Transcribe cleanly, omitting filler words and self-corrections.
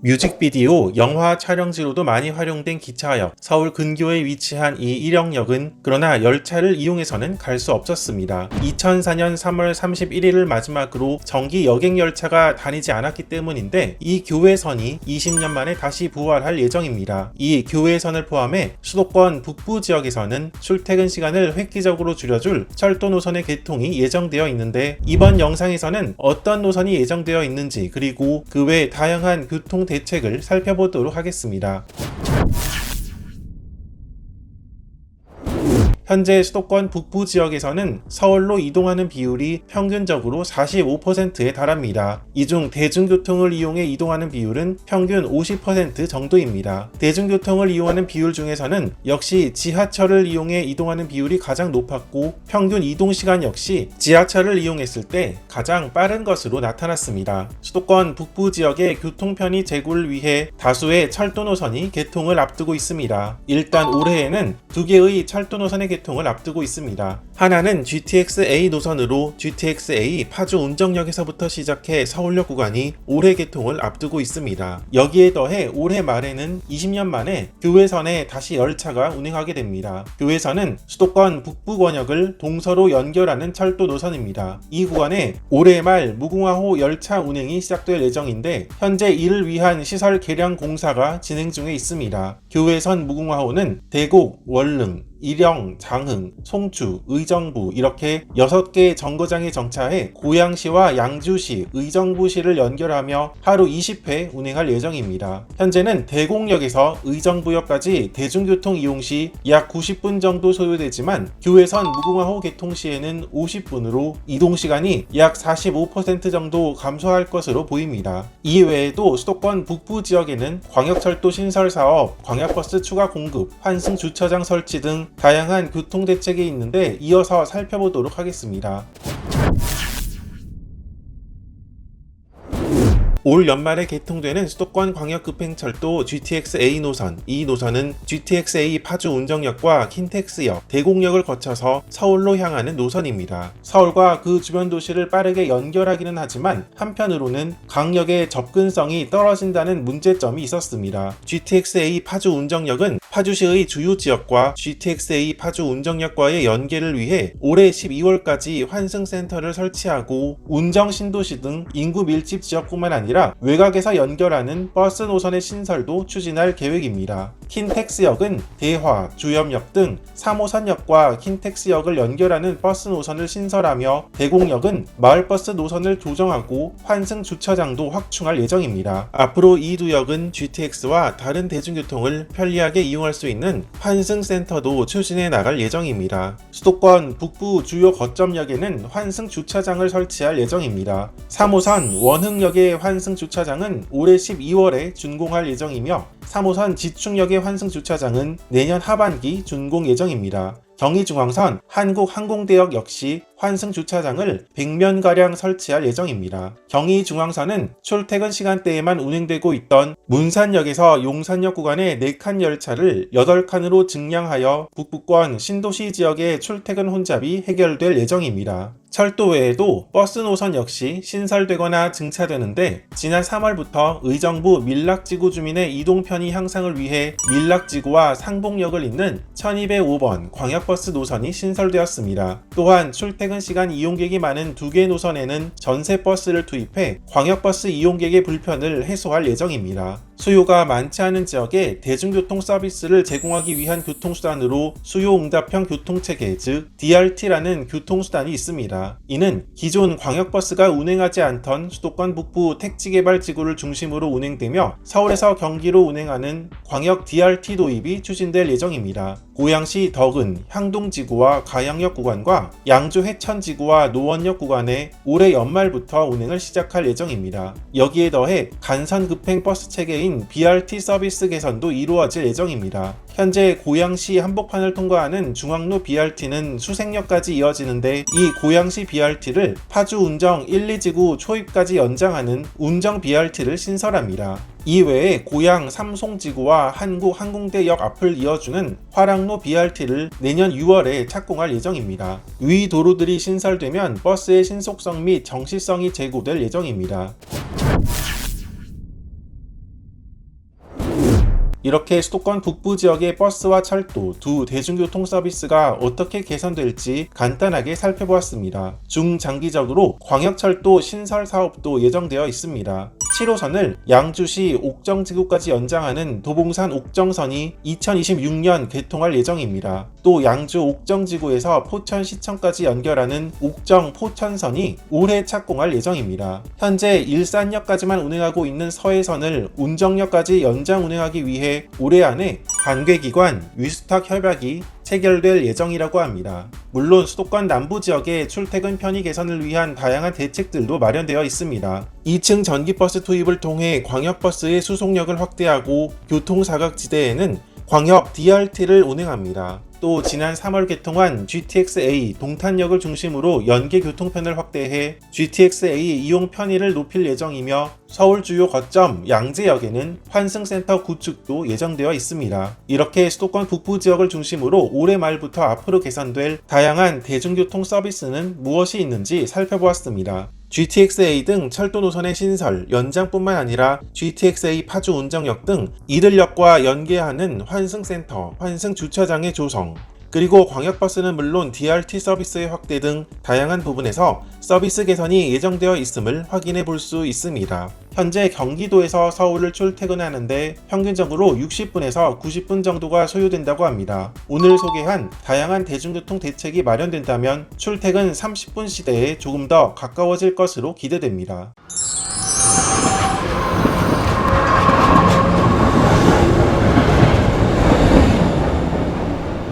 뮤직비디오, 영화 촬영지로도 많이 활용된 기차역, 서울 근교에 위치한 이 일영역은 그러나 열차를 이용해서는 갈 수 없었습니다. 2004년 3월 31일을 마지막으로 정기 여객열차가 다니지 않았기 때문인데 이 교외선이 20년 만에 다시 부활할 예정입니다. 이 교외선을 포함해 수도권 북부 지역에서는 출퇴근 시간을 획기적으로 줄여줄 철도 노선의 개통이 예정되어 있는데 이번 영상에서는 어떤 노선이 예정되어 있는지 그리고 그 외 다양한 교통 대책을 살펴보도록 하겠습니다. 현재 수도권 북부 지역에서는 서울로 이동하는 비율이 평균적으로 45%에 달합니다. 이 중 대중교통을 이용해 이동하는 비율은 평균 50% 정도입니다. 대중교통을 이용하는 비율 중에서는 역시 지하철을 이용해 이동하는 비율이 가장 높았고 평균 이동시간 역시 지하철을 이용했을 때 가장 빠른 것으로 나타났습니다. 수도권 북부 지역의 교통 편의 제고를 위해 다수의 철도 노선이 개통을 앞두고 있습니다. 일단 올해에는 두 개의 철도 노선의 개통을 앞두고 있습니다. 하나는 GTX-A 노선으로 GTX-A 파주 운정역에서부터 시작해 서울역 구간이 올해 개통을 앞두고 있습니다. 여기에 더해 올해 말에는 20년 만에 교외선에 다시 열차가 운행하게 됩니다. 교외선은 수도권 북부 권역을 동서로 연결하는 철도 노선입니다. 이 구간에 올해 말 무궁화호 열차 운행이 시작될 예정인데 현재 이를 위한 시설 개량 공사가 진행 중에 있습니다. 교외선 무궁화호는 대곡, 원릉, 일영, 장흥, 송주, 의정부 이렇게 6개 정거장에 정차해 고양시와 양주시, 의정부시를 연결하며 하루 20회 운행할 예정입니다. 현재는 대곡역에서 의정부역까지 대중교통 이용 시 약 90분 정도 소요되지만 교외선 무궁화호 개통 시에는 50분으로 이동시간이 약 45% 정도 감소할 것으로 보입니다. 이외에도 수도권 북부 지역에는 광역철도 신설사업, 광역버스 추가 공급, 환승 주차장 설치 등 다양한 교통대책이 있는데 이어서 살펴보도록 하겠습니다. 올 연말에 개통되는 수도권 광역급행철도 GTX-A 노선, 이 노선은 GTX-A 파주 운정역과 킨텍스역, 대곡역을 거쳐서 서울로 향하는 노선입니다. 서울과 그 주변 도시를 빠르게 연결하기는 하지만 한편으로는 강역의 접근성이 떨어진다는 문제점이 있었습니다. GTX-A 파주 운정역은 파주시의 주요 지역과 GTX-A 파주 운정역과의 연계를 위해 올해 12월까지 환승센터를 설치하고 운정 신도시 등 인구 밀집 지역뿐만 아니라 외곽에서 연결하는 버스 노선의 신설도 추진할 계획입니다. 킨텍스역은 대화, 주염역 등 3호선역과 킨텍스역을 연결하는 버스 노선을 신설하며 대곡역은 마을버스 노선을 조정하고 환승 주차장도 확충할 예정입니다. 앞으로 이 두 역은 GTX와 다른 대중교통을 편리하게 이용할 수 있는 환승센터도 추진해 나갈 예정입니다. 수도권 북부 주요 거점역에는 환승 주차장을 설치할 예정입니다. 3호선 원흥역의 환승 주차장은 올해 12월에 준공할 예정이며 3호선 지충역의 환승 주차장은 내년 하반기 준공 예정입니다. 경의중앙선 한국항공대역 역시 환승 주차장을 100면가량 설치할 예정입니다. 경의중앙선은 출퇴근 시간대에만 운행되고 있던 문산역에서 용산역 구간의 4칸 열차를 8칸으로 증량하여 북부권 신도시 지역의 출퇴근 혼잡이 해결될 예정입니다. 철도 외에도 버스 노선 역시 신설되거나 증차되는데 지난 3월부터 의정부 밀락지구 주민의 이동 편의 향상을 위해 밀락지구와 상봉역을 잇는 1205번 광역버스 노선이 신설되었습니다. 또한 출퇴근 시간 이용객이 많은 2개 노선에는 전세버스를 투입해 광역버스 이용객의 불편을 해소할 예정입니다. 수요가 많지 않은 지역에 대중교통 서비스를 제공하기 위한 교통수단으로 수요응답형 교통체계 즉 DRT라는 교통수단이 있습니다. 이는 기존 광역버스가 운행하지 않던 수도권 북부 택지개발지구를 중심으로 운행되며 서울에서 경기로 운행하는 광역 DRT 도입이 추진될 예정입니다. 고양시 덕은, 향동지구와 가양역 구간과 양주 해천지구와 노원역 구간에 올해 연말부터 운행을 시작할 예정입니다. 여기에 더해 간선급행 버스 체계인 BRT 서비스 개선도 이루어질 예정입니다. 현재 고양시 한복판을 통과하는 중앙로 BRT는 수색역까지 이어지는데 이 고양시 BRT를 파주 운정 1, 2지구 초입까지 연장하는 운정 BRT를 신설합니다. 이외에 고양 삼송지구와 한국항공대역 앞을 이어주는 화랑로 BRT를 내년 6월에 착공할 예정입니다. 위 도로들이 신설되면 버스의 신속성 및 정시성이 제고될 예정입니다. 이렇게 수도권 북부 지역의 버스와 철도 두 대중교통 서비스가 어떻게 개선될지 간단하게 살펴보았습니다. 중장기적으로 광역철도 신설 사업도 예정되어 있습니다. 7호선을 양주시 옥정지구까지 연장하는 도봉산 옥정선이 2026년 개통할 예정입니다. 또 양주 옥정지구에서 포천시청까지 연결하는 옥정 포천선이 올해 착공할 예정입니다. 현재 일산역까지만 운행하고 있는 서해선을 운정역까지 연장 운행하기 위해 올해 안에 관계기관 위수탁 협약이 체결될 예정이라고 합니다. 물론 수도권 남부 지역의 출퇴근 편의 개선을 위한 다양한 대책들도 마련되어 있습니다. 2층 전기버스 투입을 통해 광역버스의 수송력을 확대하고 교통사각지대에는 광역 DRT를 운행합니다. 또 지난 3월 개통한 GTX-A 동탄역을 중심으로 연계 교통편을 확대해 GTX-A 이용 편의를 높일 예정이며 서울 주요 거점 양재역에는 환승센터 구축도 예정되어 있습니다. 이렇게 수도권 북부 지역을 중심으로 올해 말부터 앞으로 개선될 다양한 대중교통 서비스는 무엇이 있는지 살펴보았습니다. GTX-A 등 철도 노선의 신설, 연장뿐만 아니라 GTX-A 파주 운정역 등 이들역과 연계하는 환승센터, 환승주차장의 조성, 그리고 광역버스는 물론 DRT 서비스의 확대 등 다양한 부분에서 서비스 개선이 예정되어 있음을 확인해 볼 수 있습니다. 현재 경기도에서 서울을 출퇴근하는데 평균적으로 60분에서 90분 정도가 소요된다고 합니다. 오늘 소개한 다양한 대중교통 대책이 마련된다면 출퇴근 30분 시대에 조금 더 가까워질 것으로 기대됩니다.